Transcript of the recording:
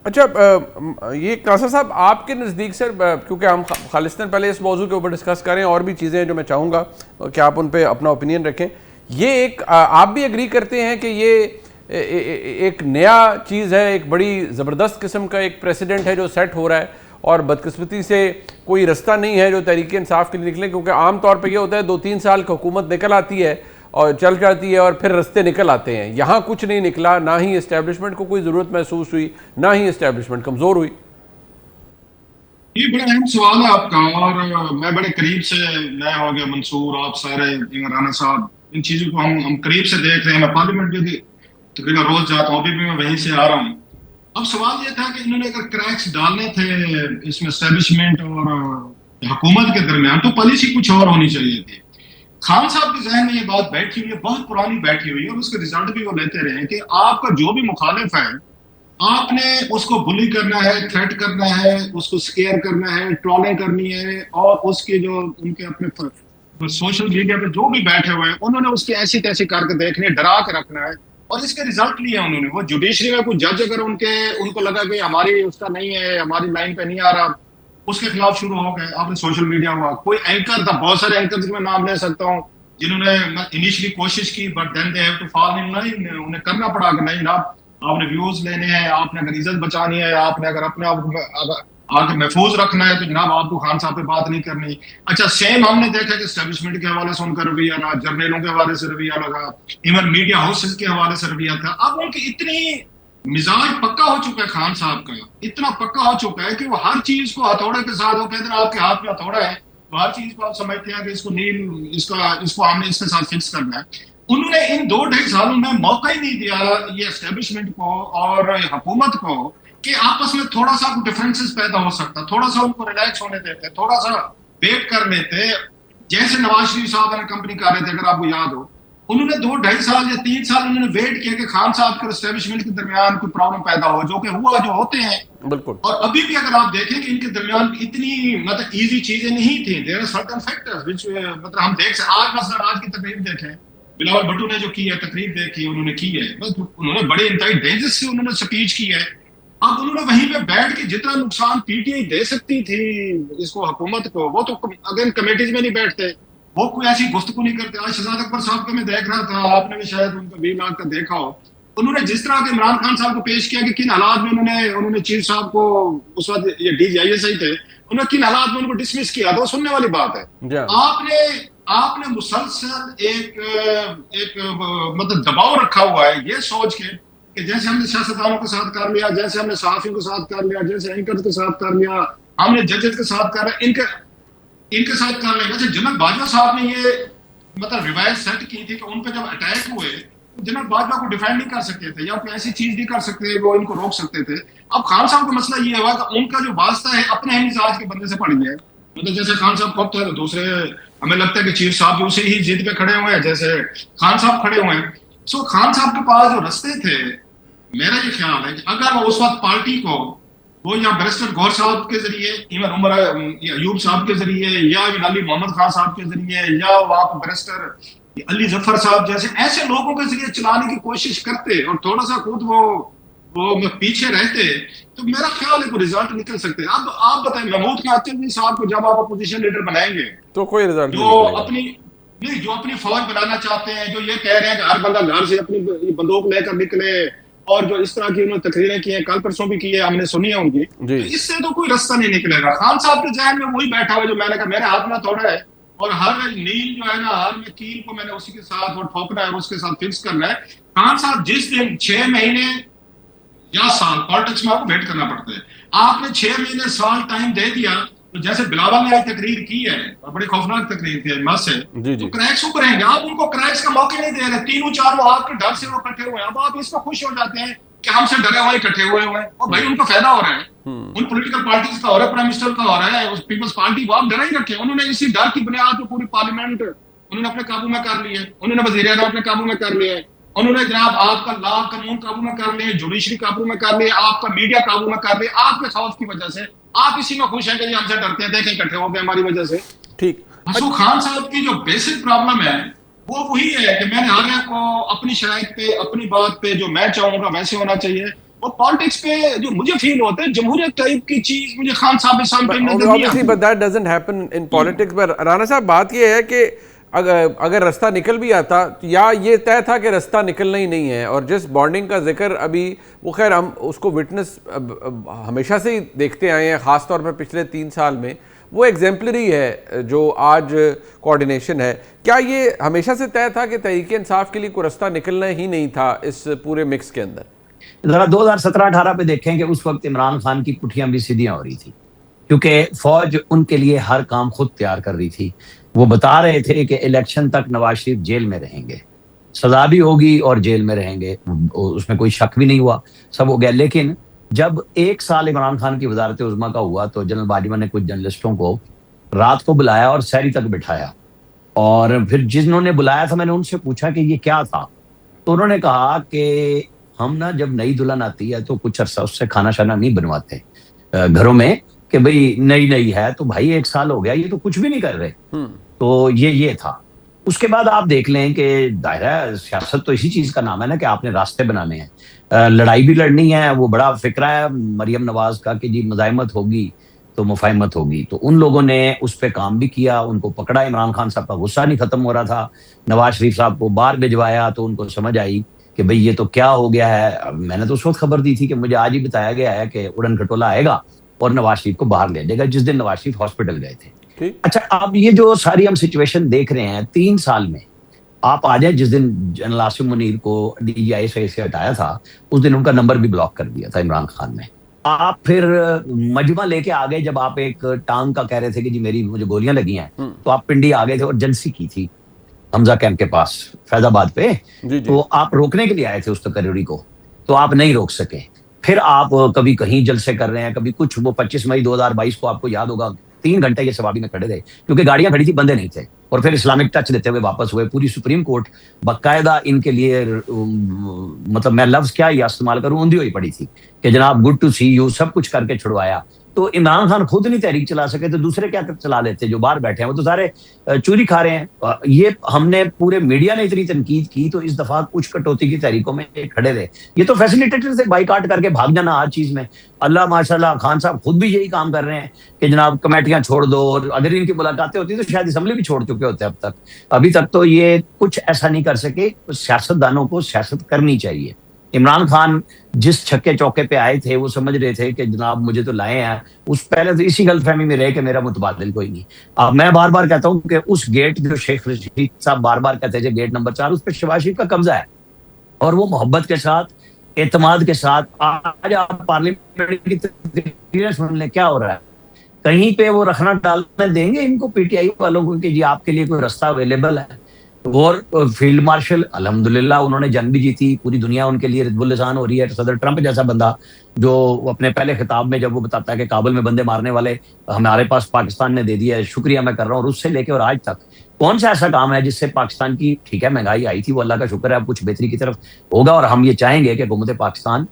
अच्छा, ये कासर साहब आपके नज़दीक सर, क्योंकि हम खालिस्तान पहले इस मौजू के ऊपर डिस्कस करें, और भी चीज़ें हैं जो मैं चाहूँगा कि आप उन पे अपना ओपिनियन रखें। ये एक आप भी एग्री करते हैं कि ये एक नया चीज़ है, एक बड़ी ज़बरदस्त किस्म का एक प्रेसिडेंट है जो सेट हो रहा है, और बदकिस्मती से कोई रास्ता नहीं है जो तहरीक इंसाफ के लिए निकले, क्योंकि आम तौर पर यह होता है 2-3 साल की हुकूमत निकल आती है और चल जाती है और फिर रास्ते निकल आते हैं। यहाँ कुछ नहीं निकला, ना ही इस्टेब्लिशमेंट को कोई ज़रूरत महसूस हुई, ना ही इस्टेब्लिशमेंट कमज़ोर हुई। ये बड़ा अहम सवाल है आपका। और मैं बड़े करीब से, मैं हो गया, मंसूर, आप सारे, राना साहब, इन चीजों को हम करीब से देख रहे हैं। मैं पार्लियामेंट भी तकरीबन रोज जाता हूँ, अभी भी मैं वहीं से आ रहा हूँ। अब सवाल ये था कि इन्होंने अगर क्रैक्स डालने थे इसमें एस्टेब्लिशमेंट और हुकूमत के दरमियान, तो पॉलिसी कुछ और होनी चाहिए थी। खान साहब के जहन में ये बात बैठी हुई है, बहुत पुरानी बैठी हुई है, और उसके रिजल्ट भी वो लेते रहे कि आपका जो भी मुखालिफ है, आपने उसको बुली करना है, थ्रेट करना है, उसको स्केयर करना है, ट्रोलिंग करनी है, और उसके जो उनके अपने सोशल मीडिया पे जो भी बैठे हुए हैं, उन्होंने उसकी ऐसी तैसी करके देखनी है, डरा के रखना है। और इसके रिजल्ट लिए उन्होंने, वो जुडिशरी में कुछ जज अगर उनको लगा कि हमारी उसका नहीं है, हमारी लाइन पे नहीं आ रहा, उसके खिलाफ शुरू हो गए। आपने सोशल मीडिया हुआ, कोई एंकर था, बहुत सारे एंकर के मैं नाम ले सकता हूँ जिन्होंने इनिशियली कोशिश की, but then they have to fall in line. उन्हें करना पड़ा कि नहीं ना, आपने व्यूज लेने हैं, आपने अगर इज्जत बचानी है, आपने अगर अपने आप को आगे महफूज रखना है, तो जनाब आपको खान साहब पे बात नहीं करनी। अच्छा, सेम हमने देखा कि एस्टेब्लिशमेंट के हवाले से उनका रवैया रहा, जर्नलों के हवाले से रवैया लगा, इवन मीडिया हाउसेस के हवाले से रवैया था। अब उनकी इतनी मिजाज पक्का हो चुका है खान साहब का, इतना पक्का हो चुका है कि वो हर चीज को हथौड़े के साथ, वो कहते हैं आपके हाथ में हथौड़ा है, तो हर चीज को आप समझते हैं कि इसको नील, इसको हमने इसके साथ फिक्स करना है। उन्होंने इन 2-2.5 सालों में मौका ही नहीं दिया ये एस्टेब्लिशमेंट को और हुकूमत को कि आपस में थोड़ा सा डिफरेंसेस पैदा हो सकता, थोड़ा सा उनको रिलैक्स होने देते, थोड़ा सा वेट कर लेते। जैसे नवाज शरीफ साहब ने कंपनी कर रहे थे, अगर आपको याद हो, उन्होंने 2-2.5 साल या 3 साल उन्होंने वेट किया कि खान साहब के एस्टेब्लिशमेंट के दरमियान कोई प्रॉब्लम पैदा हो, जो कि हुआ, जो होते हैं। बिल्कुल। और अभी भी अगर आप देखें कि इनके दरमियान इतनी मतलब इजी चीजें नहीं थी, there are certain factors which मतलब हम देख सकते। आज मसलन आज की तकरीर देखें, बिलावल भुट्टो ने जो की है, तकरीर देखी उन्होंने की है, बस उन्होंने बड़े इंतहाई डेंजरस से उन्होंने स्पीच की है। अब उन्होंने वहीं पे बैठ के जितना नुकसान पीटीआई दे सकती थी इसको, हुकूमत को, वो तो अगेन कमेटीज में नहीं बैठते, वो कोई ऐसी गुफ्तगू नहीं करते। आज शहजाद अकबर साहब को मैं देख रहा था, आपने भी शायद उनका वीलॉग का देखा हो, उन्होंने जिस तरह के इमरान खान साहब को पेश किया कि किन हालात में उन्होंने चीफ साहब को, उस वक्त ये डीजीआईएसआई थे, उन्होंने किन हालात में उनको डिसमिस किया, तो सुनने वाली बात है। आपने आपने मुसलसल एक एक मतलब दबाव रखा हुआ है ये सोच के कि जैसे हमने सियासतदानों के साथ कर लिया, जैसे हमने सहाफियों के साथ कर लिया, जैसे एंकर के साथ कर लिया, हमने जजेस के साथ कर लिया, इनके साथ कर लेंगे। अच्छा, जनरल बाजवा साहब ने ये मतलब रिवायत सेट की थी कि उन पे जब अटैक हुए, जनरल बाजवा को डिफेंड नहीं कर सकते थे या कोई ऐसी चीज नहीं कर सकते, वो इनको रोक सकते थे। अब खान साहब का मसला ये हुआ कि उनका जो वास्ता है अपने ही मिजाज के बंदे से पड़ गया है। मतलब जैसे खान साहब खुद थे, तो दूसरे हमें लगता है कि चीफ साहब भी उसे ही जीत पे खड़े हुए हैं जैसे खान साहब खड़े हुए हैं। सो खान साहब के पास जो रास्ते थे, मेरा ये ख्याल है कि अगर वो उस वक्त पार्टी को, वो या बैरिस्टर गौर साहब के जरिए, इवन उमर अयूब साहब के जरिए, या अली मोहम्मद खान साहब के जरिए, या आप बैरिस्टर अली जफर साहब जैसे ऐसे लोगों के जरिए चलाने की कोशिश करते और थोड़ा सा खुद वो पीछे रहते, तो मेरा ख्याल है को रिजल्ट निकल सकते हैं। अब आप बताएं, महमूद कातिल साहब को जब आप अपोजिशन लीडर बनाएंगे, तो कोई रिजल्ट जो अपनी नहीं, जो अपनी फौज बनाना चाहते हैं, जो ये कह रहे हैं कि हर बंदा घर से अपनी बंदूक लेकर निकले, और जो इस तरह की उन्होंने तकरीरें की हैं, कल परसों भी की है, हमने सुनी है उनकी, तो इससे तो कोई रास्ता नहीं निकलेगा। खान साहब के जहन में वही बैठा हुआ जो मैंने कहा, मेरे हाथ में थोड़ा है, और हर नील जो है ना, हर में कील को मैंने उसी के साथ वो ठोकना है, उसके साथ फिक्स करना है। खान साहब जिस दिन 6 महीने या साल, पॉलिटिक्स में आपको वेट करना पड़ता है, आपने 6 महीने साल टाइम दे दिया, तो जैसे बिलावल ने आज तकरीर की है, और बड़ी खौफनाक तकरीर थी मस है, तो क्रैक्स उभरेंगे। आप उनको क्रैक्स का मौके नहीं दे रहे, तीनों चारों आपके डर से वो इकट्ठे हुए हैं। अब आप इसको खुश हो जाते हैं कि हमसे डरे हुए इकट्ठे हुए हैं, और भाई उनका फायदा हो रहा है, उन पॉलिटिकल पार्टीज का हो रहा है, प्राइम मिनिस्टर का हो रहा है, उस पीपल्स पार्टी को आप डरा ही रखे। उन्होंने इसी डर की बुनियाद पर पूरी पार्लियामेंट उन्होंने अपने काबू में कर ली है, उन्होंने वज़ीर-ए-आज़म अपने काबू में कर लिया है, उन्होंने जनाब आपका लॉ कानून काबू में कर लिए, जुडिशरी काबू में कर लिया, आपका मीडिया काबू में कर लिया, आपके खौफ की वजह से। आप इसी में खुश हैं कि हमसे डरते हैं, देखें इकट्ठे हो गए हमारी वजह से। ठीक। मसूद खान साहब की जो बेसिक प्रॉब्लम है वो वही है कि मैंने हर एक को अपनी शराइत पे, अपनी बात पे, जो मैं चाहूंगा वैसे होना चाहिए। और पॉलिटिक्स पे जो मुझे फील होता है, जमहूरियत टाइप की चीज मुझे खान साहब के सामने नजर नहीं ऑब्वियसली, आती। But that doesn't happen in politics. पर राणा साहब, बात ये है कि अगर रास्ता निकल भी आता, या ये तय था कि रास्ता निकलना ही नहीं है, और जिस बॉन्डिंग का जिक्र अभी, वो खैर हम उसको विटनेस हमेशा से ही देखते आए हैं, ख़ास तौर पर पिछले 3 साल में, वो एग्जाम्पलरी है जो आज कोऑर्डिनेशन है। क्या ये हमेशा से तय था कि तहरीक इंसाफ के लिए कोई रास्ता निकलना ही नहीं था इस पूरे मिक्स के अंदर? जरा 2017-18 पे देखें कि उस वक्त इमरान खान की पुठियां भी सीधियां हो रही थी, क्योंकि फौज उनके लिए हर काम खुद तैयार कर रही थी। वो बता रहे थे कि इलेक्शन तक नवाज शरीफ जेल में रहेंगे, सजा भी होगी और जेल में रहेंगे, उसमें कोई शक भी नहीं हुआ, सब हो गया। लेकिन जब 1 साल इमरान खान की वजारत उज़्मा का हुआ तो जनरल बाजवा ने कुछ जर्नलिस्टों को रात को बुलाया और सहरी तक बिठाया, और फिर जिन्होंने बुलाया था मैंने उनसे पूछा कि ये क्या था, तो उन्होंने कहा कि हम ना जब नई दुल्हन आती है तो कुछ अरसा उससे खाना शाना नहीं बनवाते घरों में, कि भाई नई नई है तो भाई 1 साल हो गया, ये तो कुछ भी नहीं कर रहे। तो ये था। उसके बाद आप देख लें कि दायरा सियासत तो इसी चीज का नाम है ना कि आपने रास्ते बनाने हैं, लड़ाई भी लड़नी है। वो बड़ा फिक्रा है मरियम नवाज का कि जी मज़ाहिमत होगी तो मुफाहिमत होगी, तो उन लोगों ने उस पर काम भी किया, उनको पकड़ा। इमरान खान साहब का गुस्सा नहीं खत्म हो रहा था, नवाज शरीफ साहब को बाहर भिजवाया तो उनको समझ आई कि भाई ये तो क्या हो गया है। मैंने तो उस वक्त खबर दी थी कि मुझे आज ही बताया गया है कि उड़न खटोला आएगा और नवाज शरीफ को बाहर ले जाएगा, जिस दिन नवाज शरीफ हॉस्पिटल गए थे। अच्छा, अब ये जो सारी हम सिचुएशन देख रहे हैं 3 साल में, आप आ जाए, जिस दिन जनरल आसिम मुनीर को DGI से हटाया था उस दिन उनका नंबर भी ब्लॉक कर दिया था इमरान खान ने। आप फिर मजमा लेके आ गए, जब आप एक टांग का कह रहे थे कि जी मुझे गोलियां लगी हैं, तो आप पिंडी आ गए थे और एजेंसी की थी हमजा कैंप के पास फैजाबाद पे, तो आप रोकने के लिए आए थे उस तकरीरी को, तो आप नहीं रोक सके। फिर आप कभी कहीं जलसे कर रहे हैं, कभी कुछ। वो 25 मई 2022 को आपको याद होगा 3 घंटे ये सवारी में खड़े रहे क्योंकि गाड़ियां खड़ी थी, बंदे नहीं थे, और फिर इस्लामिक टच देते हुए वापस हुए। पूरी सुप्रीम कोर्ट बाकायदा इनके लिए मतलब मैं लफ्ज क्या इस्तेमाल करूं, ऊंधी हुई पड़ी थी कि जनाब गुड टू सी यू, सब कुछ करके छुड़वाया। तो इमरान खान खुद नहीं तहरीक चला सके तो दूसरे क्या चला लेते, जो बाहर बैठे हैं वो तो सारे चूरी खा रहे हैं। ये हमने पूरे मीडिया ने इतनी तनकीद की तो इस दफा कुछ कटौती की तहरीकों में खड़े रहे। ये तो फैसिलिटेटर से बाइकाट करके भाग जाना हर चीज में। अल्लाह माशाल्लाह, खान साहब खुद भी यही काम कर रहे हैं कि जनाब कमेटियां छोड़ दो, और अगर इनकी मुलाकातें होती तो शायद असम्बली भी छोड़ चुके होते अब तक। अभी तक तो ये कुछ ऐसा नहीं कर सके। सियासतदानों को सियासत करनी चाहिए। इमरान खान जिस छक्के चौके पे आए थे वो समझ रहे थे कि जनाब मुझे तो लाए हैं, उस पहले तो इसी गलतफहमी में रहे कि मेरा मुतबादिल कोई नहीं। अब मैं बार बार कहता हूं कि उस गेट जो शेख रशीद साहब बार बार कहते थे गेट नंबर 4, उस पर शहबाज शरीफ का कब्जा है, और वो मोहब्बत के साथ एतमाद के साथ आज आप पार्लियामेंट की तकरीरें सुन लें क्या हो रहा है। कहीं पे वो रखना डालने देंगे इनको PTI वालों को कि जी आपके लिए कोई रास्ता अवेलेबल है। और फील्ड मार्शल अल्हम्दुलिल्लाह उन्होंने जंग भी जीती, पूरी दुनिया उनके लिए रिज़्क़ुल लिसान हो रही है। सदर ट्रंप जैसा बंदा जो अपने पहले खिताब में जब वो बताता है कि काबुल में बंदे मारने वाले हमारे पास पाकिस्तान ने दे दिया है, शुक्रिया मैं कर रहा हूँ, और उससे लेके और आज तक कौन सा ऐसा काम है जिससे पाकिस्तान की, ठीक है महंगाई आई थी वो अल्लाह का शुक्र है, अब कुछ बेहतरी की तरफ होगा, और हम ये चाहेंगे कि हुकूमत पाकिस्तान